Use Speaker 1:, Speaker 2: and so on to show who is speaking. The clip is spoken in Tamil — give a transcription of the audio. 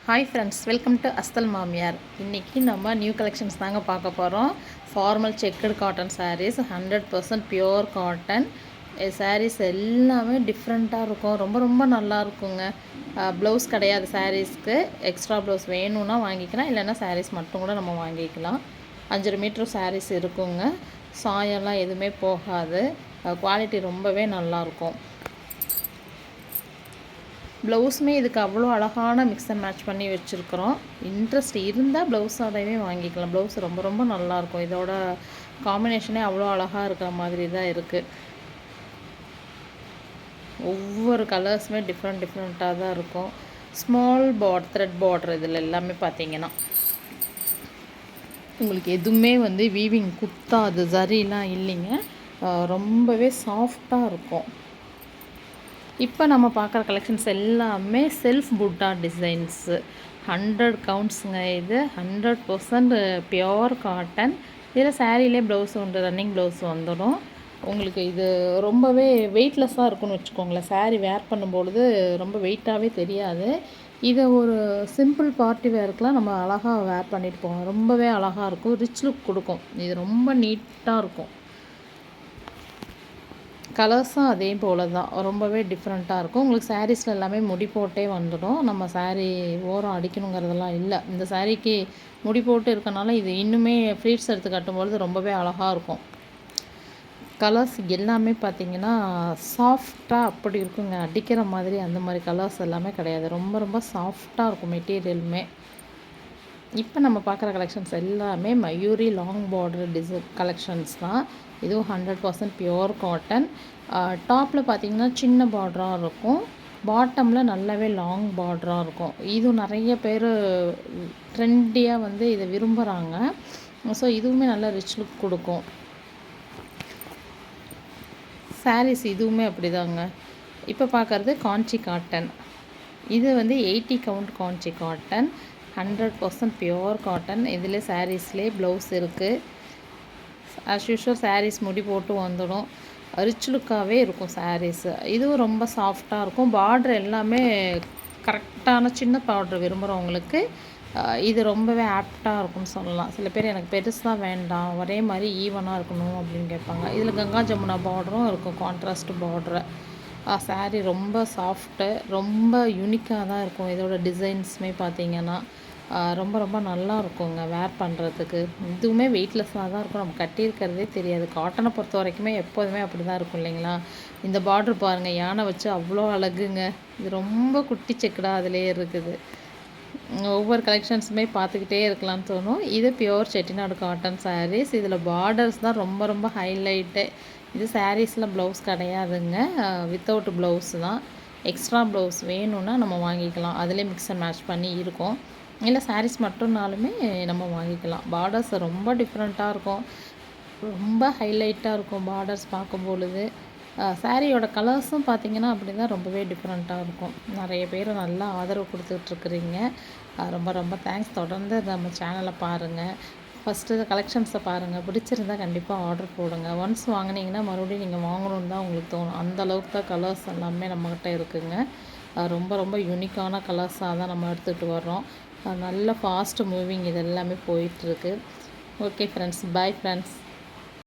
Speaker 1: ஹாய் ஃப்ரெண்ட்ஸ், வெல்கம் டு அஸ்தல் மாமியார். இன்றைக்கி நம்ம நியூ கலெக்ஷன்ஸ் தாங்க பார்க்க போகிறோம். Formal checked cotton sarees, 100% pure cotton sarees எல்லாமே டிஃப்ரெண்ட்டாக இருக்கும். ரொம்ப ரொம்ப நல்லா இருக்குங்க. ப்ளவுஸ் கிடையாது சாரீஸ்க்கு. எக்ஸ்ட்ரா ப்ளவுஸ் வேணும்னா வாங்கிக்கலாம், இல்லைன்னா சாரீஸ் மட்டும் கூட நம்ம வாங்கிக்கலாம். 5 மீட்டர் சாரீஸ் இருக்குங்க. சாயம்லாம் எதுவுமே போகாது. குவாலிட்டி ரொம்பவே நல்லாயிருக்கும். ப்ளவுஸுமே இதுக்கு அவ்வளோ அழகான மிக்ஸ் அண்ட் மேட்ச் பண்ணி வச்சுருக்குறோம். இன்ட்ரெஸ்ட் இருந்தால் ப்ளவுஸோடவே வாங்கிக்கலாம். ப்ளவுஸ் ரொம்ப ரொம்ப நல்லாயிருக்கும். இதோட காம்பினேஷனே அவ்வளோ அழகாக இருக்கிற மாதிரி தான் இருக்குது. ஒவ்வொரு கலர்ஸுமே டிஃப்ரெண்ட்டாக தான் இருக்கும். ஸ்மால் த்ரெட் பார்டர் இதில் எல்லாமே பார்த்தீங்கன்னா உங்களுக்கு எதுவுமே வீவிங் குத்தாது, சரிலாம் இல்லைங்க. ரொம்பவே சாஃப்டாக இருக்கும். இப்போ நம்ம பார்க்குற கலெக்ஷன்ஸ் எல்லாமே செல்ஃப் புட்டா டிசைன்ஸு. 100 கவுண்ட்ஸுங்க. இது 100% பியோர் காட்டன். இதில் சாரீலே ப்ளவுஸ் உண்டு, ரன்னிங் ப்ளவுஸ் வந்துடும். உங்களுக்கு இது ரொம்பவே வெயிட்லெஸ்ஸாக இருக்கும்னு வச்சுக்கோங்களேன். சாரீ வேர் பண்ணும்பொழுது ரொம்ப வெயிட்டாகவே தெரியாது. இதை ஒரு சிம்பிள் பார்ட்டி வேருக்கெலாம் நம்ம அழகாக வேர் பண்ணிட்டு போவோம். ரொம்பவே அழகாக இருக்கும், ரிச் லுக் கொடுக்கும். இது ரொம்ப நீட்டாக இருக்கும். கலர்ஸும் அதே போல் தான், ரொம்பவே டிஃப்ரெண்ட்டாக இருக்கும். உங்களுக்கு சாரீஸில் எல்லாமே முடி போட்டே வந்துடும். நம்ம சாரீ ஓரம் அடிக்கணுங்கிறதெல்லாம் இல்லை. இந்த சாரீக்கு முடி போட்டு இருக்கனால இது இன்னுமே ஃப்ளீட்ஸ் எடுத்து கட்டும்பொழுது ரொம்பவே அழகாக இருக்கும். கலர்ஸ் எல்லாமே பார்த்திங்கன்னா சாஃப்டாக அப்படி இருக்குங்க. அடிக்கிற மாதிரி அந்த மாதிரி கலர்ஸ் எல்லாமே கிடையாது. ரொம்ப ரொம்ப சாஃப்டாக இருக்கும் மெட்டீரியலுமே. இப்போ நம்ம பார்க்குற கலெக்ஷன்ஸ் எல்லாமே மயூரி லாங் பார்டர் கலெக்ஷன்ஸ் தான். இதுவும் 100% பியோர் காட்டன். டாப்பில் பார்த்திங்கன்னா சின்ன பார்டராக இருக்கும், பாட்டமில் நல்லாவே லாங் பார்டராக இருக்கும். இதுவும் நிறைய பேர் ட்ரெண்டியாக இதை விரும்புகிறாங்க. ஸோ இதுவுமே நல்லா ரிச் லுக் கொடுக்கும். சாரீஸ் இதுவுமே அப்படி தாங்க. இப்போ பார்க்குறது காஞ்சி காட்டன். இது 80 கவுண்ட் காஞ்சி காட்டன். 100% pure cotton. இதில் சாரீஸ்லேயே ப்ளவுஸ் இருக்குது. ஆஸ் யூஷுவல் சாரீஸ் முடி போட்டு வந்துடும். ரிச் லுக்காகவே இருக்கும் சாரீஸு. இதுவும் ரொம்ப சாஃப்டாக இருக்கும். பார்ட்ரு எல்லாமே கரெக்டான சின்ன பார்ட்ரு விரும்புகிறவங்களுக்கு இது ரொம்பவே ஆப்டாக இருக்கும்னு சொல்லலாம். சில பேர் எனக்கு பெருசாக வேண்டாம், ஒரே மாதிரி ஈவனாக இருக்கணும் அப்படின்னு கேட்பாங்க. இதில் கங்கா ஜமுனா பார்டரும் இருக்கும், கான்ட்ராஸ்ட் பார்டரு. சாரீ ரொம்ப சாஃப்ட்டு, ரொம்ப யூனிக்காக தான் இருக்கும். இதோட டிசைன்ஸுமே பார்த்திங்கன்னா ரொம்ப ரொம்ப நல்லா இருக்குங்க வேர் பண்ணுறதுக்கு. இதுவுமே வெயிட்லெஸ்ஸாக தான் இருக்கும், நம்ம கட்டியிருக்கிறதே தெரியாது. காட்டனை பொறுத்த வரைக்குமே எப்போதுமே அப்படி தான் இருக்கும் இல்லைங்களா. இந்த பார்ட்ரு பாருங்கள், யானை வச்சு அவ்வளோ அழகுங்க. இது ரொம்ப குட்டி செக்குடாக அதிலே இருக்குது. ஒவ்வொரு கலெக்ஷன்ஸுமே பார்த்துக்கிட்டே இருக்கலாம்னு தோணும். இது பியோர் செட்டிநாடு காட்டன் சாரீஸ். இதில் பார்டர்ஸ் தான் ரொம்ப ரொம்ப ஹைலைட்டு. இது சாரீஸில் ப்ளவுஸ் கிடையாதுங்க, வித்தவுட் ப்ளவுஸ் தான். எக்ஸ்ட்ரா ப்ளவுஸ் வேணும்னா நம்ம வாங்கிக்கலாம். அதிலே மிக்ஸ் அண்ட் மேட்ச் பண்ணி இருக்கும். இல்லை சாரீஸ் மட்டும்னாலுமே நம்ம வாங்கிக்கலாம். பார்டர்ஸ் ரொம்ப டிஃப்ரெண்ட்டாக இருக்கும், ரொம்ப ஹைலைட்டாக இருக்கும் பார்டர்ஸ் பார்க்கும்பொழுது. சாரியோட கலர்ஸும் பார்த்திங்கன்னா அப்படி தான் ரொம்பவே டிஃப்ரெண்ட்டாக இருக்கும். நிறைய பேர் நல்லா ஆதரவு கொடுத்துட்ருக்குறீங்க. ரொம்ப ரொம்ப தேங்க்ஸ். தொடர்ந்து நம்ம சேனலை பாருங்கள். ஃபஸ்ட்டு கலெக்ஷன்ஸை பாருங்கள், பிடிச்சிருந்தால் கண்டிப்பாக ஆர்டர் போடுங்க. ஒன்ஸ் வாங்கினீங்கன்னா மறுபடியும் நீங்கள் வாங்கணுன்னு தான் உங்களுக்கு தோணும். அந்தளவுக்கு தான் கலர்ஸ் எல்லாமே நம்மக்கிட்ட இருக்குதுங்க. ரொம்ப ரொம்ப யூனிக்கான கலர்ஸாக தான் நம்ம எடுத்துகிட்டு வர்றோம். நல்ல ஃபாஸ்ட் மூவிங் இது எல்லாமே போயிட்டுருக்கு. Okay friends, bye friends.